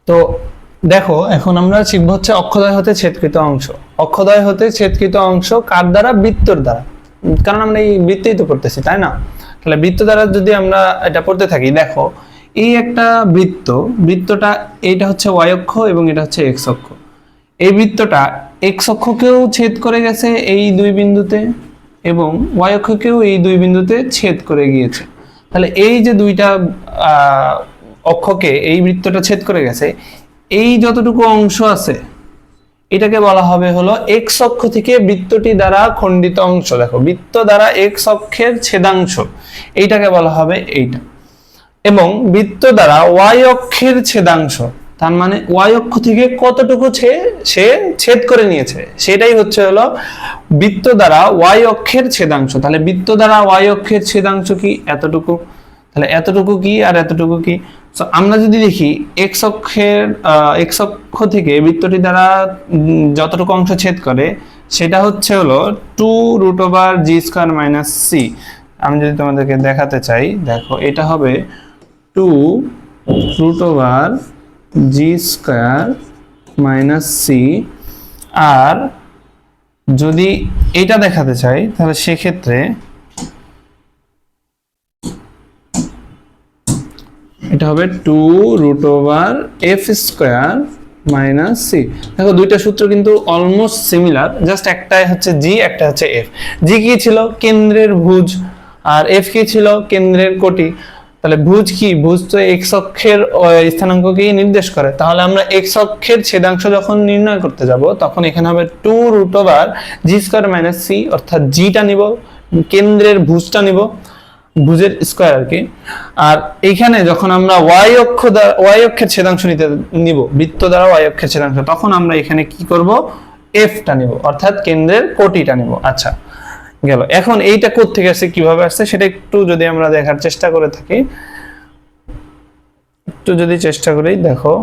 তো দেখো এখন আমরা শিখবো হচ্ছে অক্ষদ্বয় হতে ছেদকৃত অংশ। অক্ষদ্বয় হতে ছেদকৃত অংশ কার দ্বারা? বৃত্তর দ্বারা। কারণ আমরা এই বৃত্তেই তো পড়তেছি, তাই না? তাহলে বৃত্ত দ্বারা যদি আমরা এটা পড়তে থাকি, দেখো এই একটা বৃত্ত, বৃত্তটা এইটা হচ্ছে ওয়াই অক্ষ এবং এটা হচ্ছে এক্স অক্ষ। এই বৃত্তটা এক্স অক্ষকেও ছেদ করে গেছে এই দুই বিন্দুতে এবং ওয়াই অক্ষকেও এই দুই বিন্দুতে ছেদ করে গিয়েছে। তাহলে এই যে দুইটা অক্ষকে এই বৃত্তটা ছেদ করে গেছে, এই যতটুকু অংশ আছে এটাকে বলা হবে হলো এক্স অক্ষ থেকে বৃত্তটি দ্বারা খণ্ডিত অংশ। দেখো বৃত্ত দ্বারা এক্স অক্ষের ছেদাংশ, এইটাকে বলা হবে এইটা। এবং বৃত্ত দ্বারা ওয়াই অক্ষের ছেদাংশ, তার মানে ওয়াই অক্ষ থেকে কতটুকু সে ছেদ করে নিয়েছে, সেটাই হচ্ছে হলো বৃত্ত দ্বারা ওয়াই অক্ষের ছেদাংশ। তাহলে বৃত্ত দ্বারা ওয়াই অক্ষের ছেদাংশ কি? এতটুকু। তাহলে এতটুকু কি আর এতটুকু কি? আমরা যদি দেখি এক্স অক্ষ থেকে বৃত্তটি দ্বারা যতটুকু অংশ ছেদ করে সেটা হচ্ছে হলো 2√g² - c। আমি যদি তোমাদেরকে দেখাতে চাই, দেখো এটা হবে 2√g² - c। আর যদি এটা দেখাতে চাই তাহলে সেক্ষেত্রে এটা হবে 2√f² - c। দেখো দুইটা সূত্র কিন্তু অলমোস্ট সিমিলার, জাস্ট একটা হচ্ছে জি, একটা হচ্ছে এফ। জি কি ছিল? কেন্দ্রের ভুজ। আর এফ কি ছিল? কেন্দ্রের কোটি। তাহলে ভুজ কি? ভুজ তো এক্স অক্ষের স্থানাঙ্ককেই নির্দেশ করে। তাহলে আমরা এক্স অক্ষের ছেদাংশ যখন নির্ণয় করতে যাব তখন এখানে হবে 2√g² - c, অর্থাৎ জিটা নিব, কেন্দ্রের ভুজটা নিব, ভুজের স্কয়ার আর কি। আর এইখানে যখন আমরা ওয়াই অক্ষের ছেদাংশ নিব, বৃত্ত দ্বারা ওয়াই অক্ষের ছেদাংশ, তখন আমরা এখানে কি করব? এফটা নিব, অর্থাৎ কেন্দ্রের কোটিটা নিব। আচ্ছা গেল। এখন এইটা কোথা থেকে আসছে, কিভাবে আসছে সেটা একটু যদি আমরা দেখার চেষ্টা করে থাকি, একটু যদি চেষ্টা করি, দেখো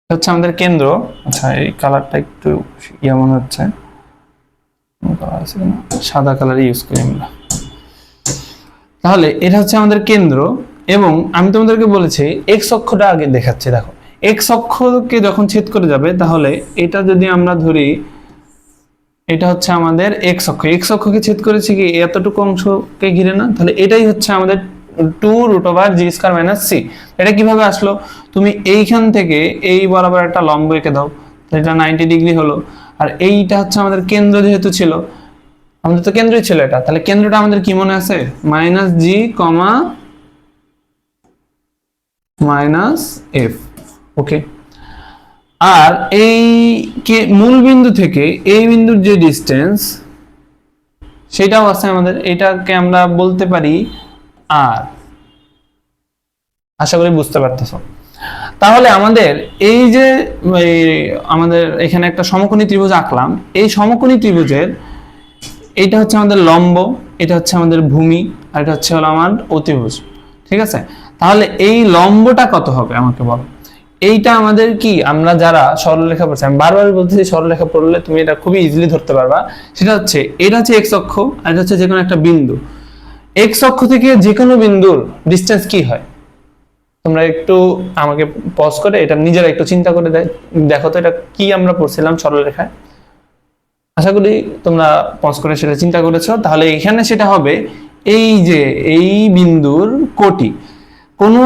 হচ্ছে আমাদের কেন্দ্র। আচ্ছা এই কালারটা একটু মনে হচ্ছে, সাদা কালার ইউজ করি আমরা। তাহলে এটা হচ্ছে আমাদের কেন্দ্র এবং আমি তোমাদেরকে বলেছি এক্স অক্ষটা আগে দেখাচ্ছি। দেখো এক্স অক্ষকে যখন ছেদ করে যাবে তাহলে এটা যদি আমরা ধরি, এটা হচ্ছে আমাদের এক্স অক্ষ। এক্স অক্ষকে ছেদ করেছে কি? এতটুকু অংশকে ঘিরে না? তাহলে এটাই হচ্ছে আমাদের 2√g² - c। এটা কিভাবে আসলো? তুমি এইখান থেকে এই বরাবর একটা লম্ব এঁকে দাও, এটা 90 ডিগ্রি হলো। আর এইটা হচ্ছে আমাদের কেন্দ্র, যেহেতু ছিল, আমাদের তো কেন্দ্রই ছিল এটা, তাহলে কেন্দ্রটা আমাদের কি মনে আছে? -g, -f। ওকে। আর এই মূল বিন্দু থেকে এই বিন্দুর যে ডিসটেন্স সেটাও আছে আমাদের, এটাকে আমরা বলতে পারি আর। আশা করি বুঝতে পারতেছো। তাহলে আমাদের এই যে আমাদের এখানে একটা সমকোণী ত্রিভুজ আঁকলাম, এই সমকোণী ত্রিভুজের এটা হচ্ছে আমাদের লম্ব, এটা হচ্ছে আমাদের ভূমি, আর এটা হচ্ছে হলো আমার অতিভুজ। ঠিক আছে? তাহলে এই লম্বটা কত হবে আমাকে বলো। এইটা আমাদের কি, আমরা যারা সরলরেখা পড়ছি, আমি বারবার বলতেছি সরলরেখা পড়লে তুমি এটা খুবই ইজিলি ধরতে পারবা। সেটা হচ্ছে এটা হচ্ছে এক্স অক্ষ আর এটা হচ্ছে যে কোনো একটা বিন্দু। এক্স অক্ষ থেকে যে কোনো বিন্দুর ডিসটেন্স কি হয়? তোমরা একটু আমাকে পজ করে এটা নিজেরা একটু চিন্তা করে দেখো তো, এটা কি আমরা পড়ছিলাম সরলরেখায়। আশা করি তোমরা পজ করে সেটা চিন্তা করেছো। তাহলে এখানে সেটা হবে এই যে এই বিন্দুর কোটি, কোনো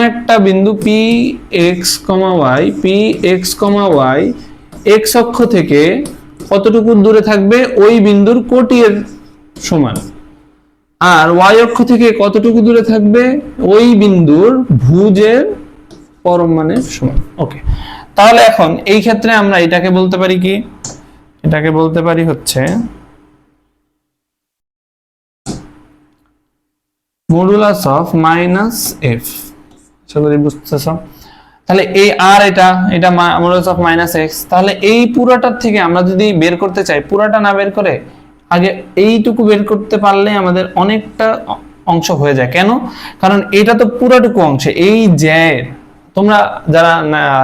একটা বিন্দু পি এক্স ওয়াই এক্স অক্ষ থেকে কতটুকু দূরে থাকবে? ওই বিন্দুর কোটি এর সমান। আর ওয়াই অক্ষ থেকে কতটুকু দূরে থাকবে? ওই বিন্দুর ভুজের পরম মানের সমান। ওকে। তাহলে এখন এই ক্ষেত্রে আমরা এটাকে বলতে পারি কি? এটাকে বলতে পারি হচ্ছে মডুলাস অফ -f। আশা করি বুঝতেছ। তাহলে এই আর এটা মডুলাস অফ মাইনাস এক্স, তাহলে এই পুরাটার থেকে আমরা যদি বের করতে চাই, পুরাটা না বের করে আগে এইটুকু বের করতে পারলে আমাদের অনেকটা অংশ হয়ে যায়। কেন? কারণ এটা তো পুরাটুকু অংশ, এই যে তোমরা যারা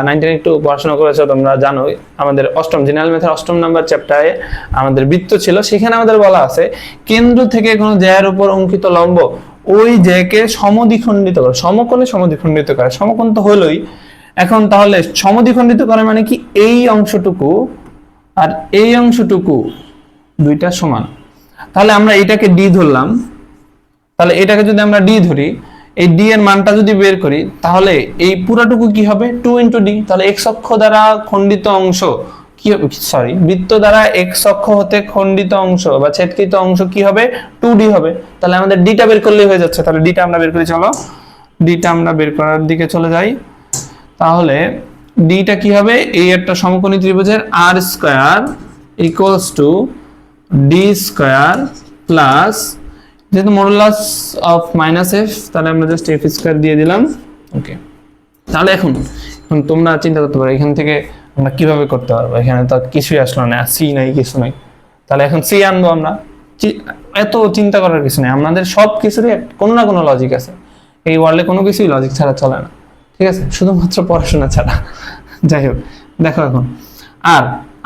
9 একটু পড়াশোনা করেছো তোমরা জানো, আমাদের অষ্টম জেনারেল ম্যাথের অষ্টম নাম্বার চ্যাপ্টারে আমাদের বৃত্ত ছিল, সেখানে আমাদের বলা আছে কেন্দ্র থেকে কোনো জ্যায়ের উপর অঙ্কিত লম্ব ওই জ্যাকে সমদ্বিখণ্ডিত করে, সমকোণে সমদ্বিখণ্ডিত করে। সমকোণ তো হলোই, এখন তাহলে সমদ্বিখণ্ডিত করে মানে কি, এই অংশটুকু আর এই অংশটুকু দুইটা সমান। তাহলে আমরা এটাকে ডি ধরলাম, তাহলে এটাকে যদি আমরা ডি ধরি, এই ডি এর মানটা যদি বের করি, তাহলে এই পুরাটুকু কি হবে 2 × ডি। তাহলে এক্স অক্ষ দ্বারা খণ্ডিত অংশ কি হবে, সরি বৃত্ত দ্বারা এক্স অক্ষ হতে খণ্ডিত অংশ বা ছেদকৃত অংশ কি হবে 2d হবে। তাহলে আমাদের ডিটা বের করলেই হয়ে যাচ্ছে। তাহলে ডিটা আমরা বের করি, চলো ডিটা আমরা বের করার দিকে চলে যাই। তাহলে ডিটা কি হবে, এই একটা সমকোণী ত্রিভুজের R square equals to D square plus, যেহেতু মডুলাস অফ মাইনাস এফ তাহলে আমরা জাস্ট এফ স্কয়ার দিয়ে দিলাম। ওকে, তাহলে এখন তোমরা চিন্তা করতে পারো এখান থেকে আমরা কিভাবে করতে পারবো, এখানে তো কিছুই আসলো না, সি নাই, কিছু নাই। তাহলে এখন সি আনবো আমরা, এত চিন্তা করার কিছু নেই, আমাদের সব কিছুরই কোনো না কোনো লজিক আছে। এই ওয়ার্ল্ডে কোনো কিছুই লজিক ছাড়া চলে না, ঠিক আছে, শুধুমাত্র পড়াশোনা ছাড়া। যাই হোক, দেখো এখন আর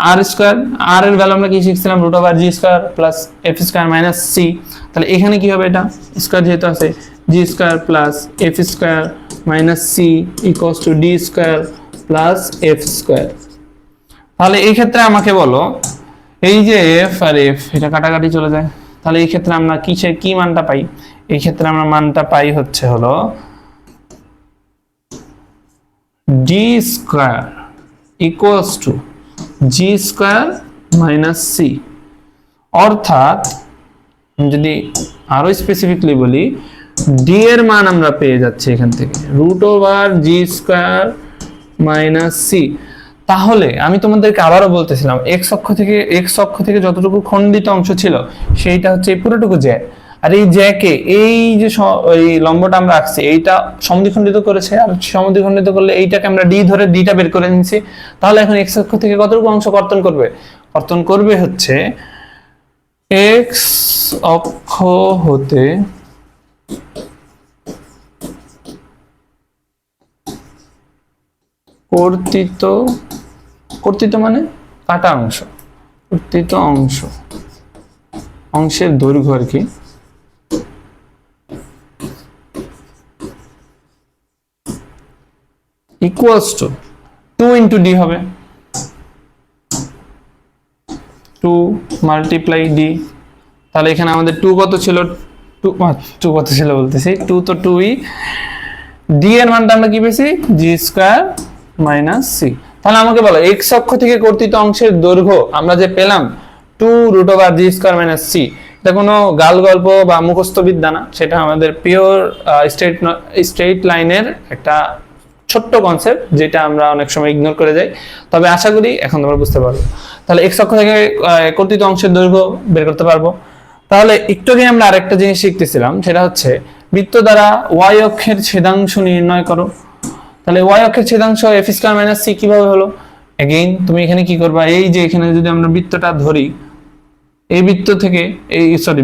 আর স্কয়ার, আর এর ভ্যালু আমরা কি শিখছিলাম, √g square plus F square minus C. তাহলে এখানে কি হবে, এটা স্কয়ার যেহেতু আছে, G square plus F square minus C equals to D square plus F square. তাহলে এই ক্ষেত্রে আমাকে বলো, এই যে এফ আর এফ এটা কাটাকাটি চলে যায়, তাহলে এই ক্ষেত্রে আমরা কি মানটা পাই, এই ক্ষেত্রে আমরা মানটা পাই হচ্ছে হলো d square equals to g square minus c. অর্থাৎ যদি আরো স্পেসিফিকলি বলি, ডি এর মান আমরা পেয়ে যাচ্ছি এখান থেকে √g স্কয়ার মাইনাস সি। তাহলে আমি তোমাদেরকে আবারও বলতেছিলাম, এক্স অক্ষ থেকে যতটুকু খণ্ডিত অংশ ছিল সেইটা হচ্ছে এই পুরোটুকু জ্যা, আর এই জ্যাকে এই যে এই লম্বটা আমরা আঁকছি এইটা সমদ্বিখণ্ডিত করেছে, আর সমদ্বিখণ্ডিত করলে এইটাকে আমরা ডি ধরে ডিটা বের করে নিচ্ছি। তাহলে এখন এক্স অক্ষ থেকে কতটুকু অংশ কর্তন করবে হচ্ছে এক্স অক্ষ হতে কর্তিত মানে কাটা অংশ, কর্তিত অংশের দৈর্ঘ্য আর কি, ইকুয়ালস টু 2 × d হবে, 2 × d। তাহলে এখানে আমাদের 2 কত ছিল, 2 কত ছিল বলতেছি, 2 তো 2ই, d এর মানটা আমরা কি পেয়েছি g স্কয়ার মাইনাস সি। তাহলে আমাকে বলো এক্স অক্ষ থেকে কর্তিত অংশের দৈর্ঘ্য আমরা যে পেলাম 2√g স্কয়ার মাইনাস সি, এটা কোনো গাল গল্প বা মুখস্থ বিদ্যা না, সেটা আমাদের পিওর স্ট্রেট লাইনের একটা ছোট্ট কনসেপ্ট, যেটা আমরা অনেক সময় ইগনোর করে যাই, তবে আশা করি এখন তোমরা বুঝতে পারবে। তাহলে এক্স অক্ষ থেকে কর্তিত অংশের দৈর্ঘ্য বের করতে পারবো। তাহলে একটু আগে আমরা আরেকটা জিনিস শিখতেছিলাম, সেটা হচ্ছে বৃত্ত দ্বারা ওয়াই অক্ষের ছেদাংশ নির্ণয় করো। তাহলে ওয়াই অক্ষের ছেদাংশ এফ স্কয়ার মাইনাস সি কিভাবে হলো, এগেইন তুমি এখানে কি করবা, এই যে এখানে যদি আমরা বৃত্তটা ধরি, এই বৃত্ত থেকে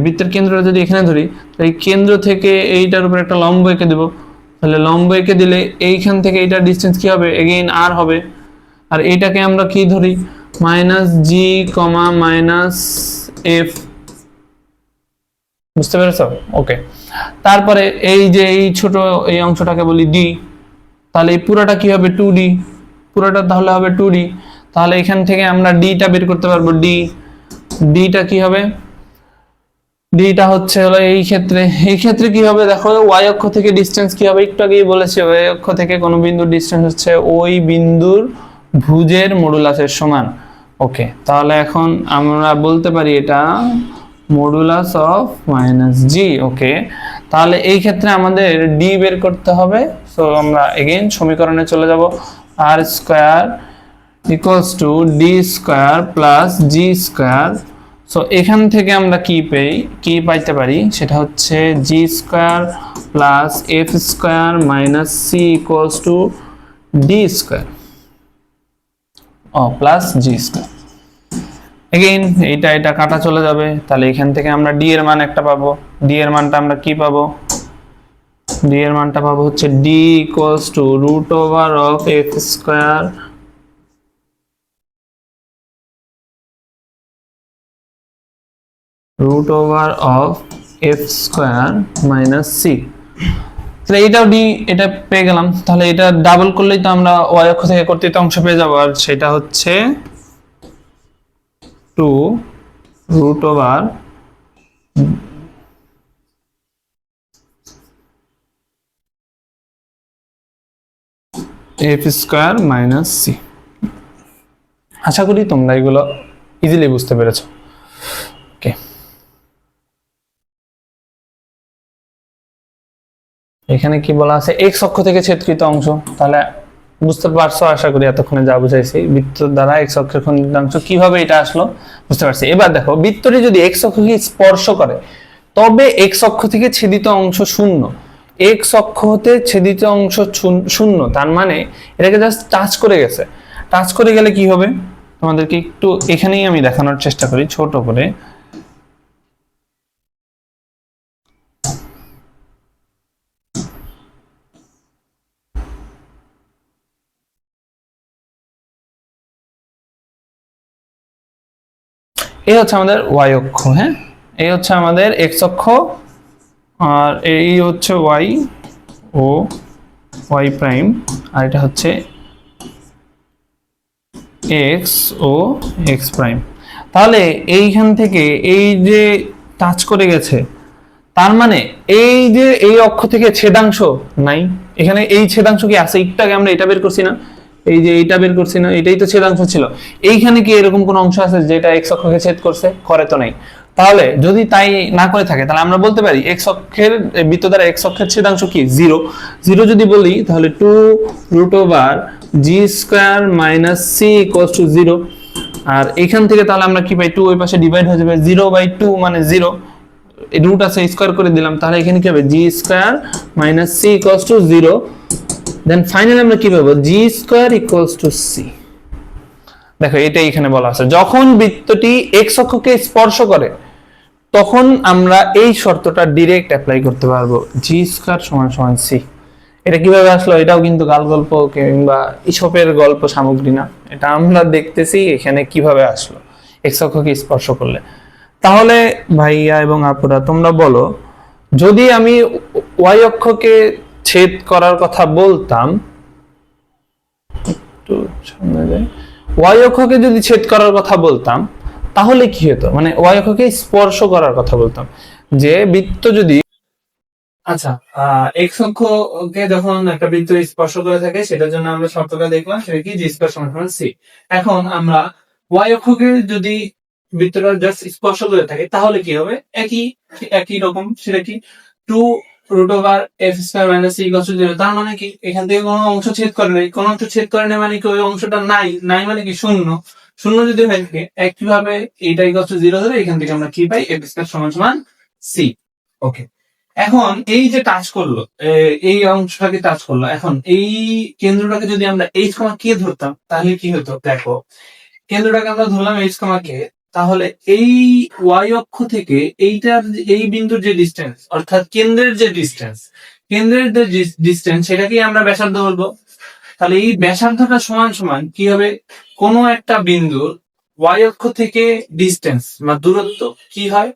বৃত্তের কেন্দ্রটা যদি এখানে ধরি, এই কেন্দ্র থেকে এইটার উপর একটা লম্ব এঁকে দেবো। তাহলে লম্ব এঁকে দিলে এইখান থেকে এইটার ডিসটেন্স কি হবে, এগেইন আর হবে, আর এইটাকে আমরা কি ধরি -g, -f, বুঝতে পেরেছো? ওকে, তারপরে এই যে এই ছোট এই অংশটাকে বলি d, তাহলে এই পুরোটা কি হবে 2d, পুরোটা তাহলে হবে 2d। তাহলে এখান থেকে আমরা dটা বের করতে পারবো, dটা কি হবে, dটা হচ্ছে হলো এই ক্ষেত্রে কি হবে দেখো, y অক্ষ থেকে ডিসটেন্স কি হবে, একটু আগেই বলেছি y অক্ষ থেকে কোন বিন্দুর ডিসটেন্স হচ্ছে ওই বিন্দুর ভুজের মডুলাসের সমান। ওকে, তাহলে এখন আমরা বলতে পারি এটা মডুলাস অফ -g। ওকে, তাহলে এই ক্ষেত্রে আমাদের d বের করতে হবে। সো আমরা এগেইন সমীকরণে চলে যাব, r square equals two d square plus g square. So এখান থেকে আমরা কি পাইতে পারি, সেটা হচ্ছে g square plus f square minus c equals to D square plus G square. Again এটা কাটা চলে যাবে, তাহলে এখান থেকে আমরা ডি এর মান একটা পাবো। ডি এর মানটা আমরা কি পাবো? ডি এর মানটা পাবো হচ্ছে d equals to root over of f square root over of f square minus C. তাহলে এটাও ডি, এটা পেয়ে গেলাম। তাহলে এটা ডাবল করলেই তো আমরা ওয়াই অক্ষ থেকে কর্তৃত্ব অংশ পেয়ে যাবো, আর সেটা হচ্ছে 2 root over F square minus C. আশা করি তোমরা এগুলো ইজিলি বুঝতে পেরেছো। ওকে, এখানে কি বলা আছে? এক্স অক্ষ থেকে ছেদকৃত অংশ। তাহলে বুঝতে পারছো আশা করি এতক্ষণে যা বুঝাইছি, বৃত্ত দ্বারা এক্স অক্ষের খণ্ডিত অংশ কিভাবে এটা আসলো বুঝতে পারছি। এবার দেখো, বৃত্তটি যদি এক্স অক্ষকে স্পর্শ করে তবে এক্স অক্ষ থেকে ছেদিত অংশ শূন্য। এক্স অক্ষ হতে ছেদিত অংশ শূন্য, তার মানে এটাকে জাস্ট টাচ করে গেছে। টাচ করে গেলে কি হবে তোমাদেরকে একটু এখানেই আমি দেখানোর চেষ্টা করি ছোট করে। এই হচ্ছে আমাদের ওয়াই অক্ষ, হ্যাঁ, এই হচ্ছে আমাদের এক্স অক্ষ, আর এই হচ্ছে ওয়াই ও ওয়াই প্রাইম, আর এটা হচ্ছে এক্স ও এক্স প্রাইম। তাহলে এইখান থেকে এই যে টাচ করে গেছে, তার মানে এই যে এই অক্ষ থেকে ছেদাংশ নাই, এখানে এই ছেদাংশ কি আছে? একটু আগে আমরা এটা বের করছি না, এই যে এইটা বের করছি না, এটাই তো ছেদাংশ ছিল। এইখানে কি এরকম কোন অংশ আছে যেটা এক্স অক্ষকে ছেদ করছে? করে তো নাই। তাহলে যদি তাই না করে থাকে, তাহলে আমরা বলতে পারি এক্স অক্ষের বৃত্ত দ্বারা এক্স অক্ষের ছেদাংশ কি? 0। 0 যদি বলি তাহলে 2 root over g square minus C equals to 0। আর এখান থেকে তাহলে আমরা কি পাই? 2 ওই পাশে ডিভাইড হয়ে যাবে, 0/2 মানে 0, রুট আছে স্কয়ার করে দিলাম, তাহলে এখানে কি হবে? G square minus C equals to 0। Then finally আমরা কি পাবো? G square equals to C. দেখো, এটাই এখানে বলা আছে, যখন বৃত্তটি এক্স অক্ষকে স্পর্শ করে তখন আমরা এই শর্তটা ডাইরেক্ট অ্যাপ্লাই করতে পারবো, জি স্কয়ার সমান সমান সি। এটা কিভাবে আসলো? এটাও কিন্তু গাল গল্প কিংবা ইসপের গল্প সামগ্রী না, এটা আমরা দেখতেছি এখানে কিভাবে আসলো এক্স অক্ষকে স্পর্শ করলে। তাহলে ভাইয়া এবং আপুরা তোমরা বলো, যদি আমি ওয়াই অক্ষকে ছেদ করার কথা বলতাম, একটু সামনে যাই, ওয়াই অক্ষকে যদি ছেদ করার কথা বলতাম তাহলে কি হতো? মানে ওয়াই অক্ষকে স্পর্শ করার কথা বলতাম, যে বৃত্ত যদি, আচ্ছা, এক্স অক্ষকে যখন একটা বৃত্ত স্পর্শ করে থাকে সেটার জন্য আমরা শর্তটা দেখলাম, সেটা কি? জি স্কয়ার সমান সমান সি। এখন আমরা ওয়াই অক্ষকে যদি বৃত্তটা জাস্ট স্পর্শ করে থাকে তাহলে কি হবে? একই একই রকম, সেটা কি? 2 root over f square minus c equal to 0। তার মানে কি? এখান থেকে কোনো অংশ ছেদ করে নাই, কোনো অংশ ছেদ করে নাই মানে কি? ওই অংশটা নাই। নাই মানে কি? শূন্য। শূন্য যদি হয়ে থাকে, একইভাবে এইটা ইকুয়াল টু 0 ধরে এখান থেকে আমরা কি পাই? এফ স্কয়ার সমান সমান সি। ওকে, এখন এই যে টাচ করলো, এই অংশটাকে টাচ করলো, এখন এই কেন্দ্রটাকে যদি আমরা এইচ কমা কে ধরতাম তাহলে কি হতো? দেখো, কেন্দ্রটাকে আমরা ধরলাম এইচ কমা কে, তাহলে এই ওয়াই অক্ষ থেকে এইটার এই বিন্দুর যে ডিস্টেন্স, অর্থাৎ কেন্দ্রের যে ডিস্টেন্স, কেন্দ্রের যে ডিস্টেন্স সেটাকেই আমরা ব্যাসার্ধ বলবো। তাহলে এই ব্যাসার্ধটা সমান সমান কি হবে? কোনো একটা বিন্দুর ওয়াই অক্ষ থেকে ডিস্টেন্স বা দূরত্ব কি হয়?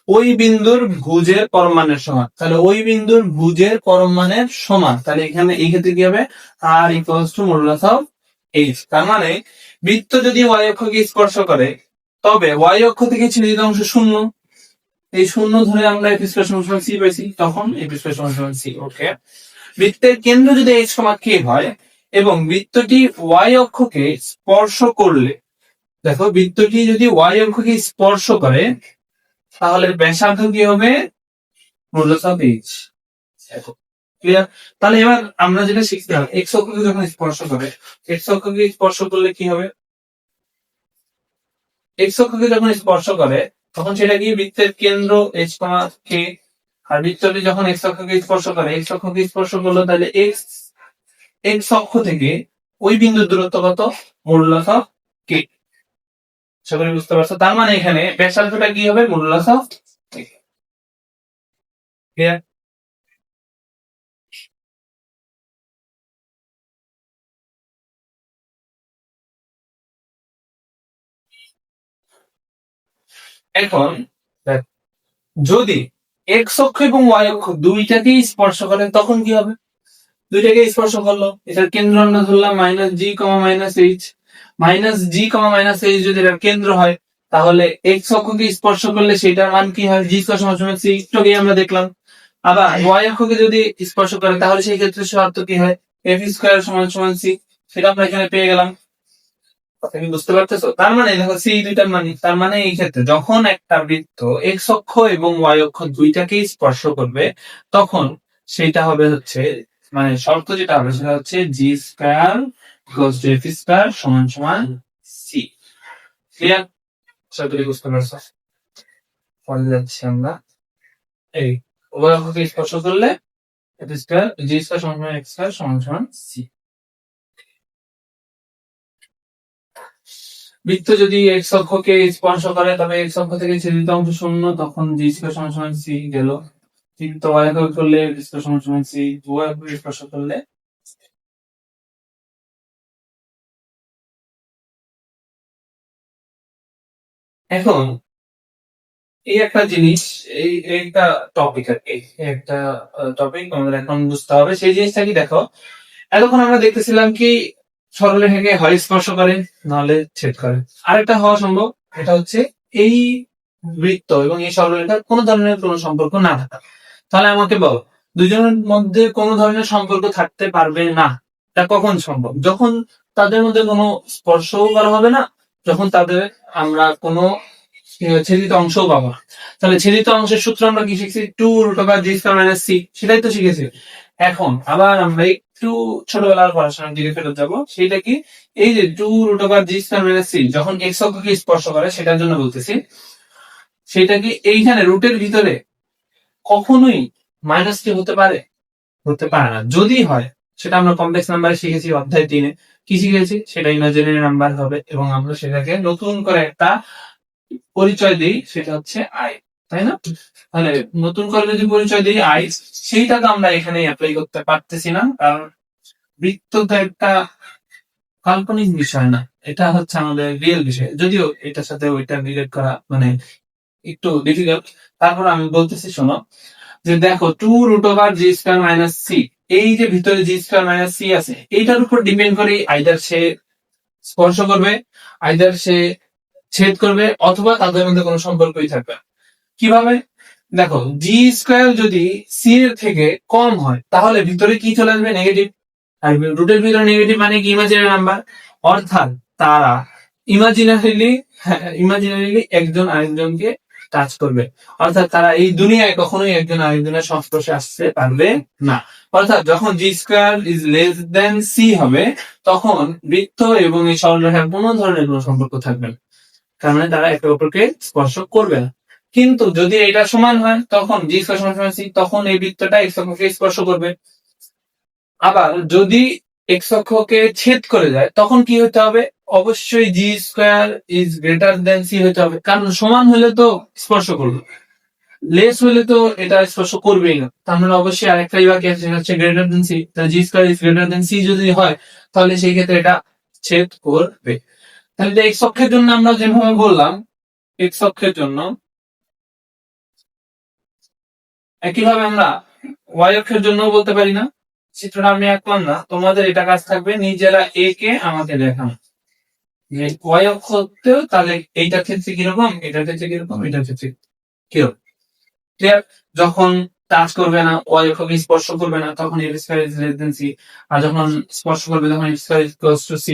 ওই বিন্দুর ভুজের পরমাণের সমান। তাহলে ওই বিন্দুর ভুজের পরমাণের সমান, তাহলে এখানে এই ক্ষেত্রে কি হবে? R equals to modulus of H. তার মানে বৃত্ত যদি ওয়াই অক্ষকে স্পর্শ করে তবে ওয়াই অক্ষ থেকে ছেদিত অংশ শূন্য, এই শূন্য ধরে আমরা এফ স্কয়ার সমান সমান সি পাইছি, তখন এফ স্কয়ার সমান সমান সি। ওকে, বৃত্তের কেন্দ্র যদি এইচ কমা কে হয় এবং বৃত্তটি ওয়াই অক্ষকে স্পর্শ করলে, দেখো বৃত্তটি যদি ওয়াই অক্ষকে স্পর্শ করে তাহলে ব্যাসার্ধ কি হবে? Modulus of H. ক্লিয়ার? তাহলে এবার আমরা যেটা শিখলাম, এক্স অক্ষকে যখন স্পর্শ করে, এক্স অক্ষকে স্পর্শ করলে কি হবে? এক্স অক্ষকে যখন স্পর্শ করে তখন সেটা কি? বৃত্তের কেন্দ্র এইচ কমা কে। আর বৃত্তটি যখন এক্স অক্ষকে স্পর্শ করে, এক্স অক্ষকে স্পর্শ করলো, তাহলে এক্স এক্স অক্ষ থেকে ওই বিন্দুর দূরত্ব কত? মডুলাস অফ কে। সকলে বুঝতে পারছো? তার মানে এখানে ব্যাসার্ধটা কি হবে? Modulus of K. ক্লিয়ার? এখন দেখ, যদি এক্স অক্ষ এবং ওয়াই অক্ষ দুইটাকেই স্পর্শ করে তখন কি হবে? দুইটাকে স্পর্শ করলো, এটার কেন্দ্র আমরা ধরলাম মাইনাস জি কমা মাইনাস এইচ। মাইনাস জি কমা মাইনাস এইচ যদি এটার কেন্দ্র হয়, তাহলে এক্স অক্ষকে স্পর্শ করলে সেটার মান কি হয়? জি স্কয়ার সমান সমান সি, একটু আগেই আমরা দেখলাম। আবার ওয়াই অক্ষকে যদি স্পর্শ করে তাহলে সেই ক্ষেত্রে শর্ত কি হয়? এফ স্কয়ার সমান সমান সি, সেটা আমরা এখানে পেয়ে গেলাম। কথা কি বুঝতে পারতেছো? তার মানে দেখো সি দুইটার মানে, তার মানে এই ক্ষেত্রে যখন একটা বৃত্ত এক্স অক্ষ এবং ওয়াই অক্ষ দুইটাকেই স্পর্শ করবে তখন সেটা হবে হচ্ছে, মানে শর্ত যেটা হবে সেটা হচ্ছে জি স্কয়ার প্লাস এফ স্কয়ার সমান সমান সি। ক্লিয়ার? শর্তটি বুঝতে পারছো? পরে যাচ্ছি আমরা। এই উভয় অক্ষকে স্পর্শ করলে এফ স্কয়ার জি স্কয়ার সমান সমান এক্স স্কয়ার সমান সমান সি। বৃত্ত যদি এক্স অক্ষকে স্পর্শ করে তবে এক্স অক্ষ থেকে ছেদিত অংশ শূন্য, তখন জি স্কয়ার সমান সমান সি গেল। কিন্তু ওয়াই অক্ষ করলে স্কয়ার সমান সমান সি, উভয় অক্ষকে স্পর্শ করলে। এখন এই একটা জিনিস, এই একটা টপিক আর কি, একটা টপিক আমাদের এখন বুঝতে হবে। সেই জিনিসটা কি দেখো, এতক্ষণ আমরা দেখতেছিলাম কি সরলরেখাকে হয় স্পর্শ করে নাহলে ছেদ করে। আরেকটা হওয়া সম্ভব, এটা হচ্ছে এই বৃত্ত এবং এই সরলরেখার কোনো ধরনের কোনো সম্পর্ক না থাকা। তাহলে আমাকে বল, দুজনের মধ্যে কোনো ধরনের সম্পর্ক থাকতে পারবে না। এটা কখন সম্ভব? যখন তাদের মধ্যে কোনো স্পর্শও করা হবে না, যখন তাদের আমরা কোনো ছেদিত অংশও পাবো না। তাহলে ছেদিত অংশের সূত্র আমরা কি শিখছি? 2√g²-c, সেটাই তো শিখেছি। এখন আবার আমরা একটু ছোটবেলার পড়াশোনার দিকে ফেরত যাব। সেটা কি? এই যে 2√g²-c যখন এক্স অক্ষকে স্পর্শ করে সেটার জন্য বলতেছি। সেটা কি এইখানে রুটের ভিতরে কখনোই মাইনাস কি হতে পারে? হতে পারে না। যদি হয় সেটা আমরা কমপ্লেক্স নাম্বারে শিখেছি অধ্যায় 3-এ। কি শিখেছি? সেটা ইমাজিনারি নাম্বার হবে এবং আমরা সেটাকে নতুন করে একটা পরিচয় দিই, সেটা হচ্ছে আই, তাই না? তাহলে নতুন করে যদি পরিচয় দিই আই, সেইটাকে আমরা এখানে অ্যাপ্লাই করতে পারতেছি না, কারণ বৃত্ত তো একটা কাল্পনিক বিষয় না, এটা হচ্ছে আমাদের রিয়েল বিষয়। যদিও এটার সাথে ওইটা রিলেট করা মানে একটু ডিফিকাল্ট, তারপর আমি বলতেছি শোনো, যে দেখো 2√g²-c, এই যে ভিতরে g²-c আছে এইটার উপর ডিপেন্ড করে আইদার সে স্পর্শ করবে, আইদার সে ছেদ করবে, অথবা তাদের মধ্যে কোনো সম্পর্কই থাকবে না। কিভাবে? দেখো g² যদি c এর থেকে কম হয় তাহলে ভিতরে কি চলে আসবে? নেগেটিভ। আর রুটের ভিতরে নেগেটিভ মানে কি? Imaginary number. অর্থাৎ তারা ইমাজিনারিলি একজন আরেকজনকে টাচ করবে, অর্থাৎ তারা এই দুনিয়ায় কখনোই একজন আরেকজনের সংস্পর্শে আসতে পারবে না। অর্থাৎ যখন g²<c হবে তখন বৃত্ত এবং এই সরলরেখার কোনো ধরনের কোনো সম্পর্ক থাকবে না, তার মানে তারা একে অপরকে স্পর্শ করবে না। কিন্তু যদি এটা সমান হয় তখন g² সমান সমান c, তখন এই বৃত্তটা এক্স অক্ষকে স্পর্শ করবে। আবার যদি এক্স অক্ষকে ছেদ করে যায় তখন কি হতে হবে? অবশ্যই g²<c হতে হবে, কারণ সমান হলে তো স্পর্শ করবে, লেস হলে তো এটা স্পর্শ করবেই না। তার মানে অবশ্যই আরেকটা বাকি আছে, সেটা হচ্ছে >c। তাহলে g²<c যদি হয় তাহলে সেই ক্ষেত্রে এটা ছেদ করবে। তাহলে এক্স অক্ষের জন্য আমরা যেভাবে বললাম, এক্স অক্ষের জন্য একইভাবে আমরা ওয়াই অক্ষের জন্য বলতে পারি না? চিত্রটা আমি আঁকলাম না, তোমাদের এটা কাজ থাকবে নিজেরা একে আমাকে দেখানো যে ওয়াই অক্ষতেও তাহলে এইটার ক্ষেত্রে কিরকম, এটার ক্ষেত্রে কিরকম, এটার ক্ষেত্রে কিরকম। ক্লিয়ার? যখন টাচ করবে না, ওয়াই অক্ষকে স্পর্শ করবে না, তখন f²<c, আর যখন স্পর্শ করবে তখন f²<c,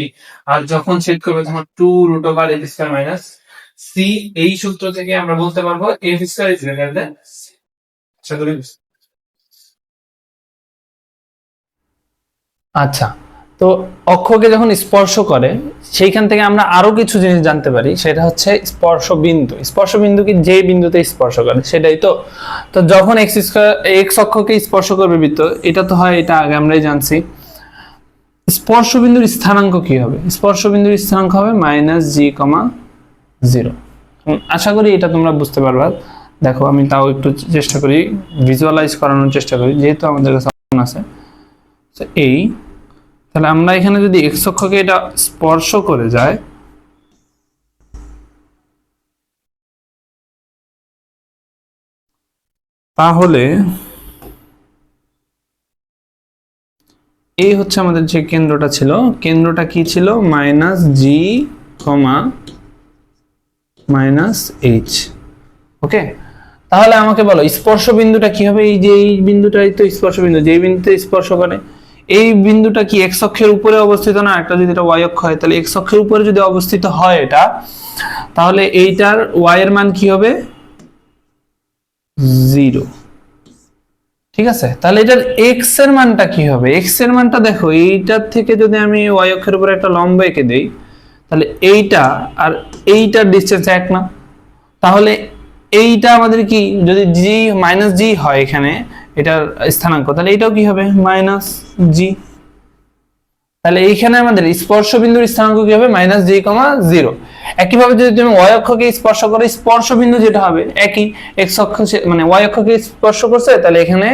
আর যখন ছেদ করবে তখন 2√f²-c। এই সূত্র থেকে আমরা বলতে পারবো f². আচ্ছা, তো অক্ষকে যখন স্পর্শ করে সেইখান থেকে আমরা আরো কিছু জিনিস জানতে পারি, সেটা হচ্ছে স্পর্শ বিন্দু। স্পর্শ বিন্দু কি? যে বিন্দুতে স্পর্শ করে সেটাই তো। তো যখন এক্স অক্ষকে স্পর্শ করবে বৃত্ত, এটা তো হয়, এটা আগে আমরাই জানছি। স্পর্শবিন্দুর স্থানাঙ্ক কি হবে? স্পর্শবিন্দুর স্থানাঙ্ক হবে -g,0। আশা করি এটা তোমরা বুঝতে পারবা। দেখো আমি তাও একটু চেষ্টা করি ভিজুয়ালাইজ করানোর চেষ্টা করি, যেহেতু আমাদের কাছে অপশন আছে। এই তাহলে আমরা এখানে যদি এক্স অক্ষকে এটা স্পর্শ করে যায়, তাহলে এই হচ্ছে আমাদের যে কেন্দ্রটা ছিল, কেন্দ্রটা কি ছিল? -g,-h। ওকে, তাহলে আমাকে বলো স্পর্শ বিন্দুটা কি হবে? এই যে এই বিন্দুটাই তো স্পর্শ বিন্দু, যেই বিন্দুতে স্পর্শ করে। এই বিন্দুটা কি এক্স অক্ষের উপরে অবস্থিত না? একটা যদি এটা ওয়াই অক্ষ হয়, তাহলে এক্স অক্ষের উপরে যদি অবস্থিত হয় এটা, তাহলে এইটার ওয়াই এর মান কি হবে? 0। ঠিক আছে, তাহলে এটার এক্স এর মানটা কি হবে? এক্স এর মানটা দেখো, এইটার থেকে যদি আমি ওয়াই অক্ষের উপরে একটা লম্ব এঁকে দেই, তাহলে এইটা আর এইটার ডিসটেন্স এক না? তাহলে এইটা আমাদের কি, যদি জি -g হয় এখানে এটার স্থানাঙ্ক, তাহলে এটাও কি হবে? -g। তাহলে এইখানে আমাদের স্পর্শ বিন্দুর স্থানাঙ্ক কি হবে? -g,0। একইভাবে যদি তুমি ওয়াই অক্ষকে স্পর্শ করো, স্পর্শ বিন্দু যেটা হবে একই, এক্স অক্ষ মানে ওয়াই অক্ষকে স্পর্শ করছে, তাহলে এখানে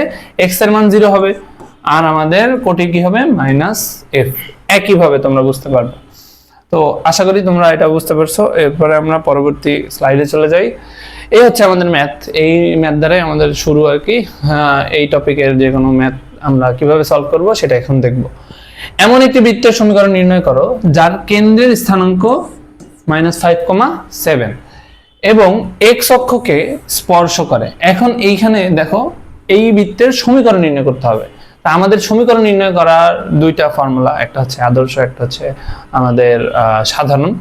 এক্স এর মান 0 হবে, আর আমাদের কোটি কি হবে? -f। একইভাবে তোমরা বুঝতে পারবে। তো আশা করি তোমরা এটা বুঝতে পারছো। এরপরে আমরা পরবর্তী স্লাইডে চলে যাই। এই হচ্ছে আমাদের ম্যাথ। এই ম্যাথ দ্বারাই আমাদের শুরু আর কি। এই টপিকের যে কোনো ম্যাথ আমরা কিভাবে সলভ করব সেটা এখন দেখব। এমন একটি বৃত্তের সমীকরণ নির্ণয় করো যার কেন্দ্রের স্থানাঙ্ক -5,7 এবং x অক্ষকে স্পর্শ করে। এখন এইখানে দেখো, এই বৃত্তের সমীকরণ নির্ণয় করতে হবে। তা আমাদের সমীকরণ নির্ণয় করার দুইটা ফর্মুলা, একটা হচ্ছে আদর্শ, একটা হচ্ছে আমাদের সাধারণ।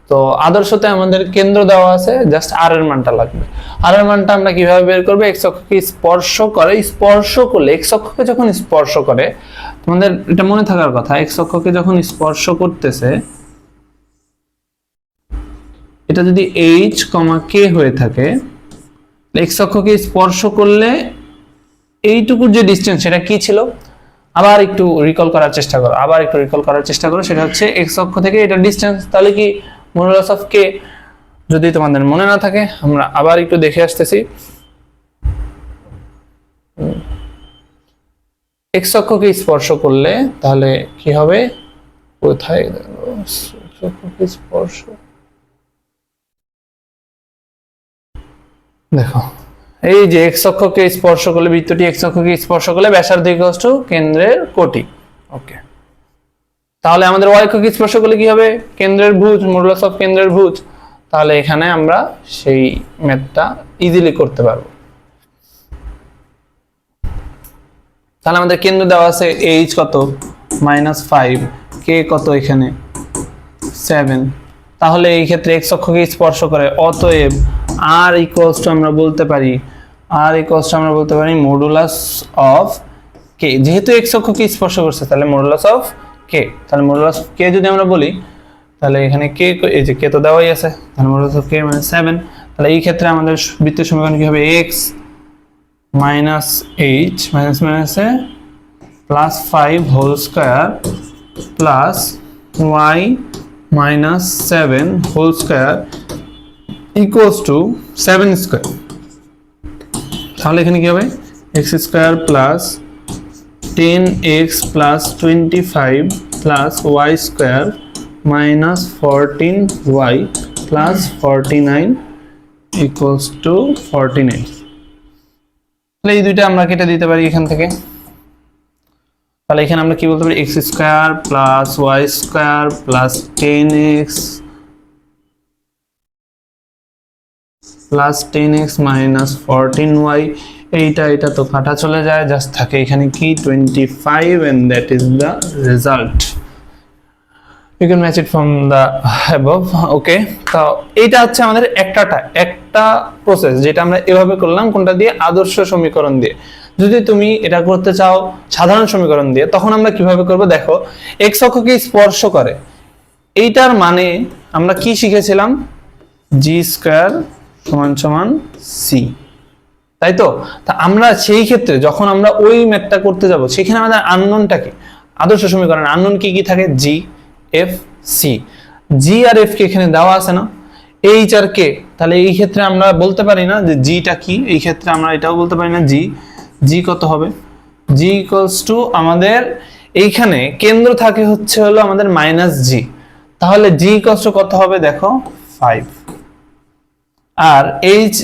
তো আদর্শতে আমাদের কেন্দ্র দেওয়া আছে, জাস্ট আর এর মানটা লাগবে। আর এর মানটা আমরা কিভাবে বের করব? x অক্ষকে স্পর্শ করে, স্পর্শ করলে x অক্ষকে যখন স্পর্শ করে, তোমাদের এটা মনে থাকার কথা, x অক্ষকে যখন স্পর্শ করতেছে, এটা যদি h, k হয়ে থাকে, x অক্ষকে স্পর্শ করলে এইটুকুর যে ডিসটেন্স সেটা কি ছিল? আবার একটু রিকল করার চেষ্টা করো, সেটা হচ্ছে x অক্ষ থেকে এটা ডিসটেন্স। তাহলে কি মডুলাস অফ k, যদি তোমাদের মনে না থাকে আমরা আবার একটু দেখে আসতেছি। x অক্ষকে স্পর্শ করলে তাহলে কি হবে? কোথায় গেল x অক্ষকে স্পর্শ? দেখো, এই যে x অক্ষকে স্পর্শ করলে, বৃত্তটি x অক্ষকে স্পর্শ করলে ব্যাসার্ধ ইকুয়ালস টু কেন্দ্রের কোটি। ওকে, তাহলে আমাদের y অক্ষকে স্পর্শ করলে কি হবে? কেন্দ্রের ভুজ, মডুলাস অফ কেন্দ্রের ভুজ। তাহলে এখানে আমরা সেই ম্যাথটা ইজিলি করতে পারবো। তাহলে আমাদের কেন্দ্র দেওয়া আছে h কত? -5, k কত? এখানে 7। তাহলে এই ক্ষেত্রে x অক্ষকে স্পর্শ করে, অতএব r ইকুয়ালস টু আমরা বলতে পারি মডুলাস অফ k। যেহেতু x অক্ষকে স্পর্শ করছে, তাহলে মডুলাস অফ k। তাহলে মডুলাস অফ k যদি আমরা বলি, তাহলে এখানে k, এই যে k তো দেওয়াই আছে, তাহলে মডুলাস অফ k মানে 7। তাহলে এই ক্ষেত্রে আমাদের বৃত্তের সমীকরণ কি হবে? x -h +5 whole square plus y -7 whole square equals to 7 square. তাহলে এখানে কি হবে? x square plus 10x plus 25 plus y square minus 14y plus 49 equals to 49। তাহলে এই দুইটা আমরা কেটে দিতে পারি এখান থেকে। তাহলে এখানে আমরা কি বলতে পারি? x square plus y square plus 10x plus 10x minus 14y। এটা তো কাটা চলে যায়, জাস্ট থাকে এখানে কি 25, and that is the result. You can match it from the above. Okay, তো এটা হচ্ছে আমাদের একটা প্রসেস, যেটা আমরা এভাবে করলাম। কোনটা দিয়ে? আদর্শ সমীকরণ দিয়ে। যদি তুমি এটা করতে চাও সাধারণ সমীকরণ দিয়ে, তখন আমরা কিভাবে করব? দেখো, x অক্ষকে স্পর্শ করে, এইটার মানে আমরা কি শিখেছিলাম? g স্কয়ার সমান c, তাই তো? তা আমরা সেই ক্ষেত্রে যখন আমরা ওই ম্যাথটা করতে যাব, সেখানে আমাদের আননোনটা কি? আদর্শ সমীকরণ আননোন কি কি থাকে, জি, এফ, সি। জি আর এফ কে এখানে দেওয়া আছে না, এইচ আর কে, তাহলে এই ক্ষেত্রে আমরা বলতে পারি না যে জিটা কি, এই ক্ষেত্রে আমরা এটাও বলতে পারি না জি। জি কত হবে, জি ইকুয়ালস টু আমাদের এইখানে কেন্দ্র থাকে হচ্ছে হলো আমাদের মাইনাস জি, তাহলে জি ইকুয়ালস টু কত হবে দেখো 5। আর এইচ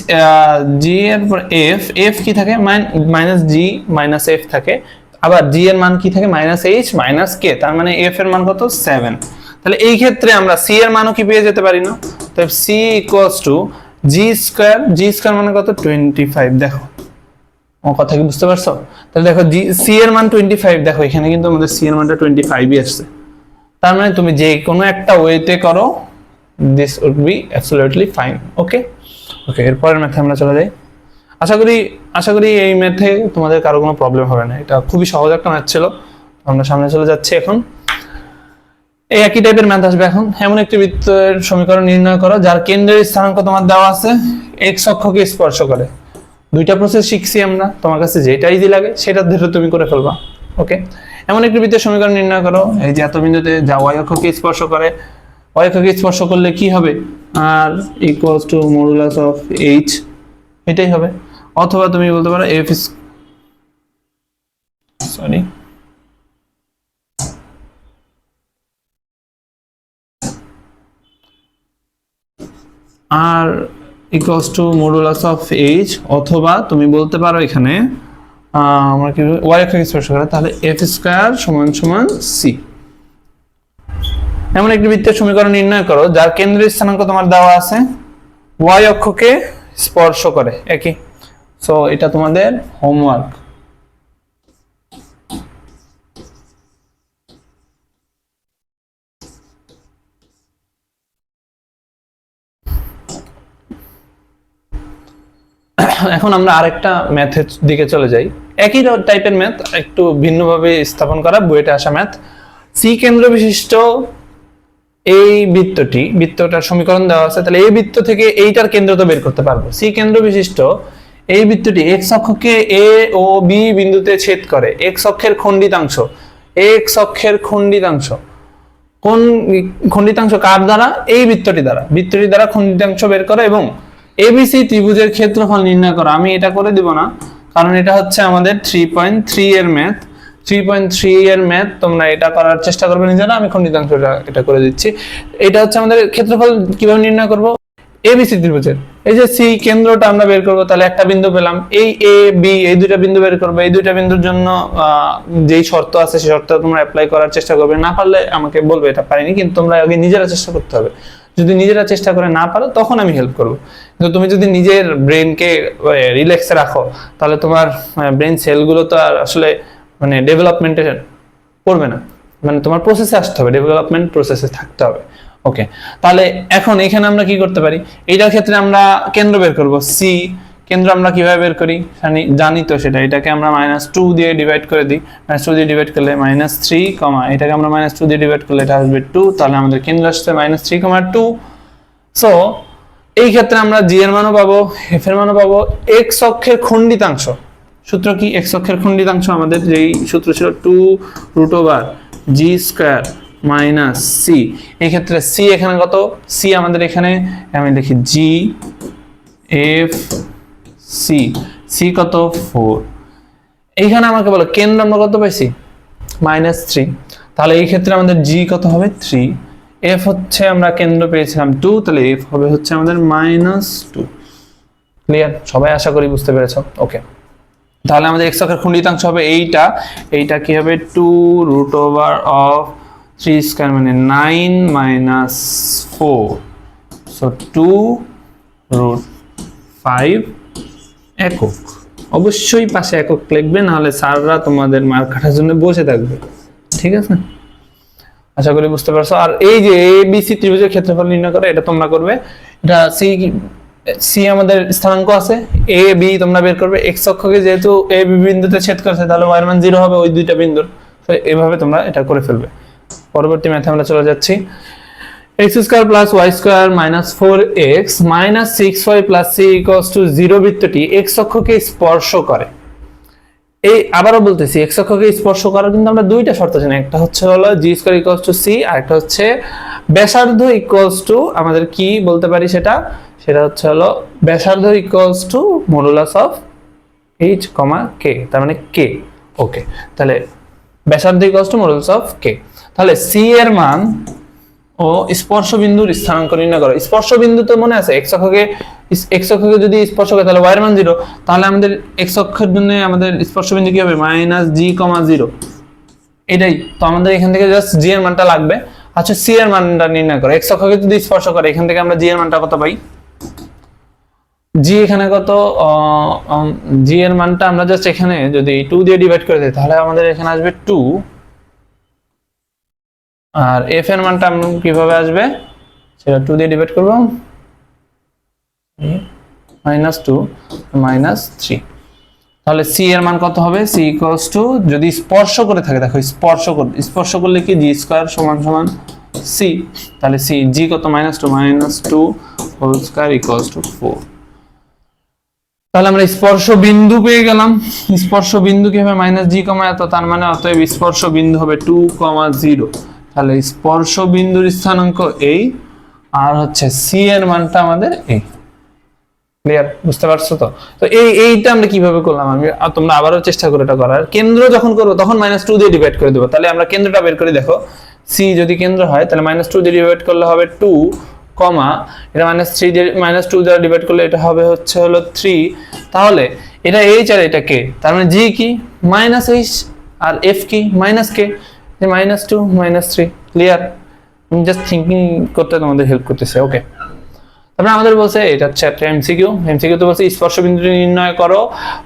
জি এর পর এফ, এফ কি থাকে মাইনাস জি মাইনাস এফ থাকে, আবার জি এর মান কি থাকে মাইনাস এইচ মাইনাস কে, তার মানে এফ এর মান কত 7। তাহলে এই ক্ষেত্রে আমরা সি এর মানও কি পেয়ে যেতে পারি না, তো c equals to g square, g square মানে কত 25। দেখো ও কথা কি বুঝতে পারছো, তাহলে দেখো জি সি এর মান 25, দেখো এখানে কিন্তু আমাদের সি এর মানটা 25ই আসছে, তার মানে তুমি যে কোনো একটা ওয়েতে করো this would be absolutely fine. Okay okay, এরপরের ম্যাথে আমরা চলে যাই। আশা করি এই ম্যাথে তোমাদের কারো কোনো প্রবলেম হবে না, এটা খুবই সহজ একটা ম্যাথ ছিল। আমরা সামনে চলে যাচ্ছি এখন। এই একই টাইপের ম্যাথ আসবে এখন। এমন একটি বৃত্তের সমীকরণ নির্ণয় করো যার কেন্দ্রের স্থানাঙ্ক তোমার দেওয়া আছে, এক্স অক্ষকে স্পর্শ করে। দুইটা প্রসেস শিখছি আমরা, তোমার কাছে যেটা ইজি লাগে সেটা ধরে তুমি করে ফেলবা। ওকে, এমন একটি বৃত্তের সমীকরণ নির্ণয় করো এই যে এত বিন্দুতে যা ওয়াই অক্ষকে স্পর্শ করে, ওয়াই অক্ষকে স্পর্শ করলে কি হবে, R equals to modulus of H, এটাই হবে। অথবা তুমি বলতে পারো F sorry R equals to modulus of H, অথবা তুমি বলতে পারো এখানে আমরা কি ওয়াই অক্ষকে স্পর্শ করে, তাহলে এফ স্কয়ার সমান সমান সি। এমন একটি বৃত্তের সমীকরণ নির্ণয় করো যার কেন্দ্রের স্থানাঙ্ক তোমার দেওয়া আছে, ওয়াই অক্ষকে স্পর্শ করে, একই। সো এটা তোমাদের হোমওয়ার্ক। এখন আমরা আরেকটা ম্যাথের দিকে চলে যাই। একই টাইপের ম্যাথ, একটু ভিন্নভাবে স্থাপন করা, বইতে আসা ম্যাথ। সি কেন্দ্র বিশিষ্ট এই বৃত্তটার সমীকরণ দেওয়া আছে, তাহলে এই বৃত্ত থেকে এইটার কেন্দ্র তো বের করতে পারবো। সি কেন্দ্র বিশিষ্ট এই বৃত্তটি এক্স অক্ষকে এ ও বি বিন্দুতে ছেদ করে, এক্স অক্ষের খণ্ডিতাংশ, এক্স অক্ষের খণ্ডিতাংশ কোন খণ্ডিতাংশ কার দ্বারা, এই বৃত্তটি দ্বারা খণ্ডিতাংশ বের করে এবং এবিসি ত্রিভুজের ক্ষেত্রফল নির্ণয় করো। আমি এটা করে দিব না, কারণ এটা হচ্ছে আমাদের 3.3 এর ম্যাথ। 3.3 এর ম্যাথ তোমরা এটা করার চেষ্টা করবে নিজেরা, আমি খণ্ডিতাংশটা এটা করে দিচ্ছি। এটা হচ্ছে আমাদের ক্ষেত্রফল কিভাবে নির্ণয় করব, এবিসি ত্রিভুজের এই যে সি কেন্দ্রটা আমরা বের করব, তাহলে একটা বিন্দু পেলাম, এই এ বি এই দুইটা বিন্দু বের করব। এই দুইটা বিন্দুর জন্য যেই শর্ত আছে সেই শর্ত তোমরা অ্যাপ্লাই করার চেষ্টা করবে, না পারলে আমাকে বলবে এটা পারিনি, কিন্তু তোমরা আগে নিজেরা চেষ্টা করতে হবে। যদি নিজেরা চেষ্টা করে না পারো তখন আমি হেল্প করব, কিন্তু তুমি যদি নিজের ব্রেনকে রিল্যাক্সে রাখো তাহলে তোমার ব্রেন সেলগুলো তো আর আসলে মানে ডেভেলপমেন্টে করবে না, মানে তোমার প্রসেসে আসতে হবে, ডেভেলপমেন্ট প্রসেসে থাকতে হবে। ওকে, তাহলে এখন এখানে আমরা কি করতে পারি, এইটার ক্ষেত্রে আমরা কেন্দ্র বের করব। সি কেন্দ্র আমরা কিভাবে বের করি জানি তো সেটা, এটাকে আমরা -2 দিয়ে ডিভাইড করে দিই। -2 দিয়ে ডিভাইড করলে -3, এটাকে আমরা -2 দিয়ে ডিভাইড করলে এটা আসবে 2, তাহলে আমাদের কেন্দ্র আসছে -3,2। সো এই ক্ষেত্রে আমরা জি এর মানও পাবো, এফ এর মানও পাবো। এক্স অক্ষের খণ্ডিতাংশ সূত্র কি, এক্স অক্ষের খণ্ডিতাংশ আমাদের যেই সূত্র ছিল 2√g² মাইনাস সি। এই ক্ষেত্রে সি এখানে কত, সি আমাদের এখানে আমি লিখি জি এফ সি, সি কত 4। এইখানে আমাকে বলো কেন্দ্র আমরা কত পাইছি -3, তাহলে এই ক্ষেত্রে আমাদের জি কত হবে 3, এফ হচ্ছে আমরা কেন্দ্র পেয়েছিলাম 2, তাহলে এফ হবে হচ্ছে আমাদের -2। ক্লিয়ার, সবাই আশা করি বুঝতে পেরেছো। ওকে, তাহলে আমাদের এক্স অক্ষের খণ্ডিতাংশ হবে এইটা কি হবে 2√3² মানে 9 - 4, সো 2√5 একক। অবশ্যই পাশে একক লিখবে, নাহলে স্যাররা তোমাদের মার কাটার জন্য বসে থাকবে। ঠিক আছে, আশা করি বুঝতে পারছো। আর এই যে এবিসি ত্রিভুজের ক্ষেত্রফল নির্ণয় করে, এটা তোমরা করবে। এটা সি আমাদের স্থানাঙ্ক আছে, এ বি তোমরা বের করবে। এক্স অক্ষকে যেহেতু এ বি বিন্দুতে ছেদ করছে, তাহলে ওয়াই এর মান 0 হবে ওই দুইটা বিন্দুর। তো এইভাবে তোমরা এটা করে ফেলবে। পরবর্তী ম্যাথে আমরা চলে যাচ্ছি। x² + y² - 4x - 6y + c = 0 বৃত্তটি x অক্ষকে স্পর্শ করে। এই আবারও বলতেছি x অক্ষকে স্পর্শ করার কিন্তু আমরা দুইটা শর্ত জানি, একটা হচ্ছে হলো g square equals two c, আর একটা হচ্ছে ব্যাসার্ধ ইকুয়ালস টু আমাদের কি বলতে পারি সেটা হচ্ছে হলো ব্যাসার্ধ equals to modulus of h, k, তার মানে k। ওকে, তাহলে ব্যাসার্ধ equals to modulus of k। তাহলে c এর মান ও স্পর্শ বিন্দুর স্থানাঙ্ক নির্ণয় করো। স্পর্শ বিন্দু তো মনে আছে x অক্ষকে যদি স্পর্শ করে তাহলে y এর মান 0, তাহলে আমাদের x অক্ষের জন্য আমাদের স্পর্শ বিন্দু কি হবে -g,0। এটাই তো আমাদের এখান থেকে জাস্ট g এর মানটা লাগবে। আচ্ছা c এর মানটা নির্ণয় করো। x অক্ষকে যদি স্পর্শ করে এখান থেকে আমরা g এর মানটা কত পাই? g এখানে কত, g এর মানটা আমরা জাস্ট এখানে যদি 2 দিয়ে ডিভাইড করে দিই তাহলে আমাদের এখানে আসবে 2, আর f এর মানটা আমরা কিভাবে আসবে সেটা 2 দিয়ে ডিভাইড করব, -2 -3। তাহলে c এর মান কত হবে? c ইকুয়ালস টু, যদি স্পর্শ করে থাকে, দেখো স্পর্শ করলে কি g স্কয়ার সমান সমান c, তাহলে c g কত -2 হোল স্কয়ার ইকুয়ালস টু 4। তাহলে আমরা স্পর্শ বিন্দু পেয়ে গেলাম। স্পর্শ বিন্দু কি হবে -g, এত, তার মানে অতএব স্পর্শ বিন্দু হবে 2, 0। তাহলে স্পর্শ বিন্দুর স্থানাঙ্ক এই, আর হচ্ছে c এর মানটা আমাদের এই। ক্লিয়ার? বুঝতে পারছো তো? তো এইটা আমরা কিভাবে করলাম, তোমরা আবারও চেষ্টা করো এটা করার। কেন্দ্র যখন করবো তখন -2 দিয়ে ডিভাইড করে দেবো। তাহলে আমরা কেন্দ্রটা বের করে দেখো, c যদি কেন্দ্র হয় তাহলে -2 দিয়ে ডিভাইড করলে হবে 2, এটা -3 দিয়ে -2 দ্বারা ডিভাইড করলে এটা হবে হচ্ছে হলো 3। তাহলে এটা h আর এটা k, তার মানে g কি -h আর f কি -k, যে -2 -3। ক্লিয়ার? আমি জাস্ট থিংকিং করতে তোমাদের হেল্প করতেছে। ওকে, তারপরে আমাদের বলছে এটা হচ্ছে একটা এমসিকিউ তো বলছে স্পর্শ বিন্দুটি নির্ণয় করো।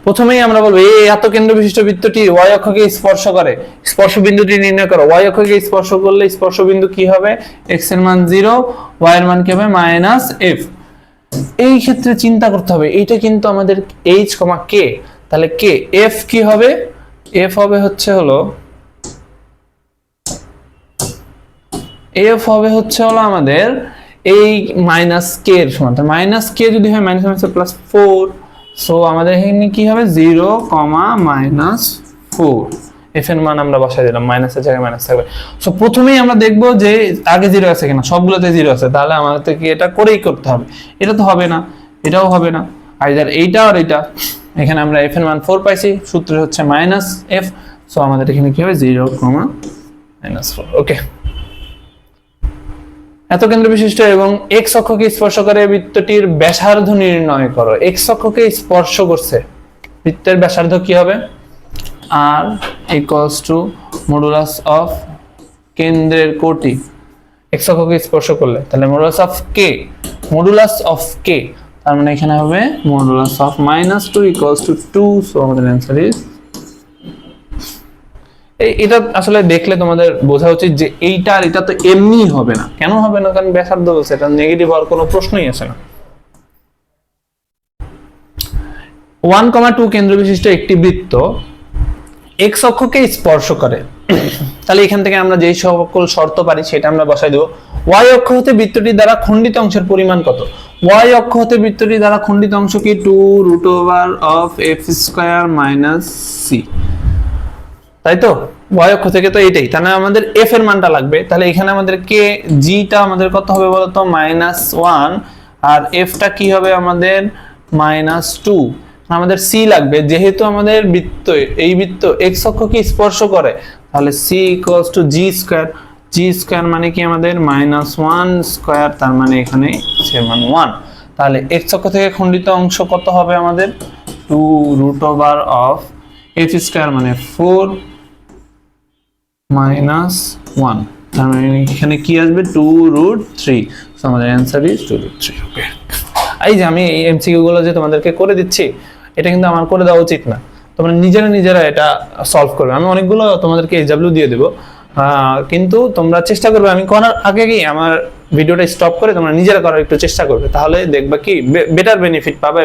প্রথমেই আমরা বলবো এই এত কেন্দ্র বিশিষ্ট বৃত্তটি y অক্ষকে স্পর্শ করে, স্পর্শ বিন্দুটি নির্ণয় করো। y অক্ষকে স্পর্শ করলে স্পর্শ বিন্দু কি হবে? x এর মান 0, y এর মান কি হবে -f। এই ক্ষেত্রে চিন্তা করতে হবে এইটা কিন্তু আমাদের h, k, তাহলে k f কি হবে? f হবে হচ্ছে হলো আমাদের এই -k এর সমান। তো -k যদি হয় -4, সো আমাদের এখানে কি হবে 0, -4। f এর মান আমরা বসাই দিলাম, মাইনাসের জায়গায় মাইনাস থাকবে। সো প্রথমেই আমরা দেখব যে আগে 0 আছে কিনা, সবগুলোতে 0 আছে, তাহলে আমাদের কি এটা করেই করতে হবে। এটা তো হবে না, এটাও হবে না, আইদার এইটা আর এইটা। এখানে আমরা f এর মান 4 পাইছি, সূত্র হচ্ছে -f, সো আমাদের এখানে কি হবে 0, -4। ওকে, এত কেন্দ্র বিশিষ্ট এবং x অক্ষকে স্পর্শ করে বৃত্তটির ব্যাসার্ধ নির্ণয় করো। x অক্ষকে স্পর্শ করছে, বৃত্তের ব্যাসার্ধ কি হবে? r equals to modulus of কেন্দ্রের কোটি। x অক্ষকে স্পর্শ করলে তাহলে মডুলাস অফ k, তার মানে এখানে হবে modulus of -2 equals to 2। So আমাদের অ্যানসার ইজ, এটা আসলে দেখলে তোমাদের বোঝা উচিত যে এইটা আর এটা তো এমনি হবে না। কেন হবে না? কারণ ব্যাসার্ধ বলছে, এটা নেগেটিভ হওয়ার কোনো প্রশ্নই আসে না। 1,2 কেন্দ্র বিশিষ্ট একটি বৃত্ত x অক্ষকে স্পর্শ করে। তাহলে এখান থেকে আমরা যেই সকল শর্ত পারি সেটা আমরা বসাই দেব। y অক্ষ হতে বৃত্তটি দ্বারা খণ্ডিত অংশের পরিমাণ কত? y অক্ষ হতে বৃত্তটি দ্বারা খণ্ডিত অংশ কি 2√f² - c, তাই তো? y অক্ষ থেকে তো এইটাই, তাহলে আমাদের f এর মানটা লাগবে। তাহলে এখানে আমাদের k, g টা আমাদের কত হবে বলতো? -1, আর f টা কি হবে আমাদের? -2। আমাদের c লাগবে, যেহেতু আমাদের এই বৃত্ত x অক্ষকে স্পর্শ করে, তাহলে c = g²। মানে কি আমাদের -1², তার মানে এখানে c এর মান 1। তাহলে x অক্ষ থেকে খণ্ডিত অংশ কত হবে আমাদের? 2√f² মানে 4 -1, তার মানে এখানে কি আসবে? 2√3। সো আমাদের অ্যানসার ইজ 2√3। ওকে, এই যে আমি এই এমসিকিউ গুলো যে তোমাদেরকে করে দিচ্ছি, এটা কিন্তু আমার করে দেওয়া উচিত না। তোমরা নিজেরা এটা সলভ করবে। আমি অনেকগুলো তোমাদেরকে এসডব্লিউ দিয়ে দেবো, কিন্তু তোমরা চেষ্টা করবে আমি করার আগে কি আমার ভিডিওটা স্টপ করে তোমরা নিজেরা করার একটু চেষ্টা করবে, তাহলে দেখবা কি বেটার বেনিফিট পাবে।